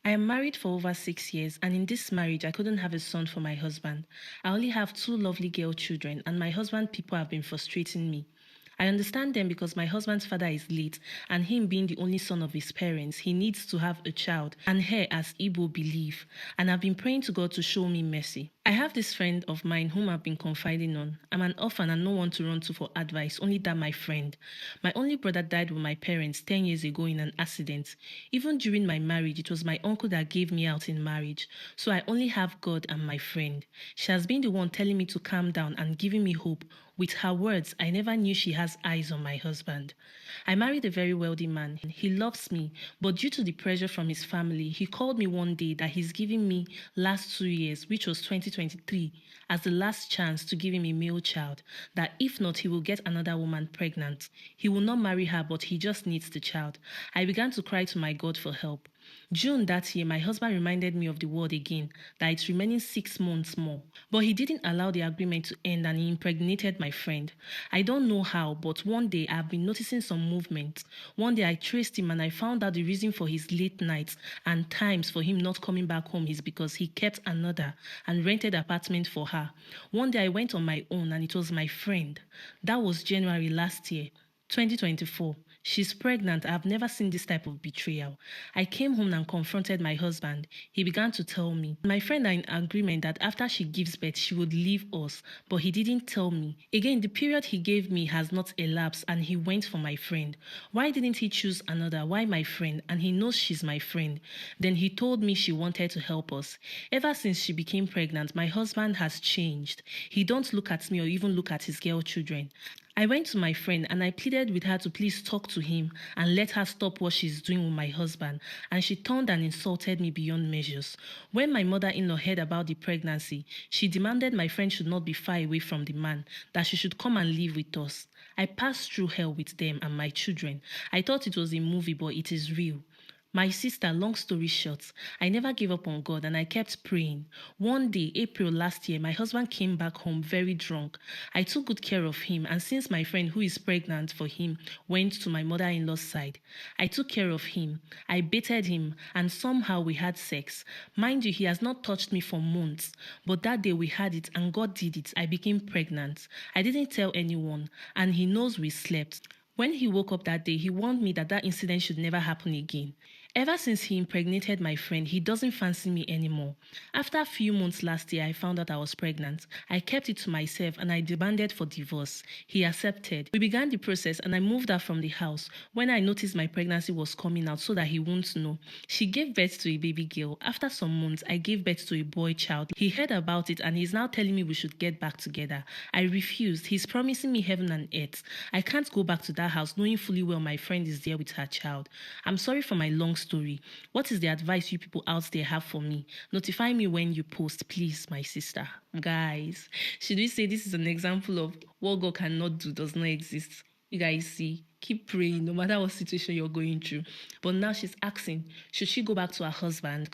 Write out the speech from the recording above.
I am married for over 6 years, and in this marriage, I couldn't have a son for my husband. I only have two lovely girl children, and my husband people have been frustrating me. I understand them because my husband's father is late, and him being the only son of his parents, he needs to have a child, and her as Igbo believe. And I've been praying to God to show me mercy. I have this friend of mine whom I've been confiding on. I'm an orphan and no one to run to for advice, only that my friend. My only brother died with my parents 10 years ago in an accident. Even during my marriage, it was my uncle that gave me out in marriage. So I only have God and my friend. She has been the one telling me to calm down and giving me hope. With her words, I never knew she has eyes on my husband. I married a very wealthy man. He loves me, but due to the pressure from his family, he called me one day that he's giving me last 2 years, which was 2023, as the last chance to give him a male child, that if not, he will get another woman pregnant. He will not marry her, but he just needs the child. I began to cry to my God for help. June that year, my husband reminded me of the word again, that it's remaining 6 months more. But he didn't allow the agreement to end and he impregnated my friend. I don't know how, but one day I've been noticing some movement. One day I traced him and I found out the reason for his late nights and times for him not coming back home is because he kept another and rented apartment for her. One day I went on my own and it was my friend. That was January last year. 2024. She's pregnant. I've never seen this type of betrayal. I came home and confronted my husband. He began to tell me. My friend are in agreement that after she gives birth, she would leave us, but he didn't tell me. Again, the period he gave me has not elapsed and he went for my friend. Why didn't he choose another? Why my friend? And he knows she's my friend. Then he told me she wanted to help us. Ever since she became pregnant, my husband has changed. He don't look at me or even look at his girl children. I went to my friend and I pleaded with her to please talk to him and let her stop what she's doing with my husband, and she turned and insulted me beyond measures. When my mother-in-law heard about the pregnancy, she demanded my friend should not be far away from the man, that she should come and live with us. I passed through hell with them and my children. I thought it was a movie, but it is real. My sister, long story short, I never gave up on God and I kept praying. One day, April last year, my husband came back home very drunk. I took good care of him, and since my friend who is pregnant for him went to my mother-in-law's side, I took care of him. I bathed him and somehow we had sex. Mind you, he has not touched me for months, but that day we had it and God did it. I became pregnant. I didn't tell anyone and he knows we slept. When he woke up that day, he warned me that that incident should never happen again. Ever since he impregnated my friend, he doesn't fancy me anymore. After a few months last year, I found out I was pregnant. I kept it to myself and I demanded for divorce. He accepted. We began the process and I moved her from the house when I noticed my pregnancy was coming out so that he won't know. She gave birth to a baby girl. After some months, I gave birth to a boy child. He heard about it and he's now telling me we should get back together. I refused. He's promising me heaven and earth. I can't go back to that house knowing fully well my friend is there with her child. I'm sorry for my long story. What is the advice you people out there have for me? Notify me when you post, please, my sister. Guys, should we say this is an example of what God cannot do does not exist? You guys see, keep praying no matter what situation you're going through. But now she's asking, should she go back to her husband?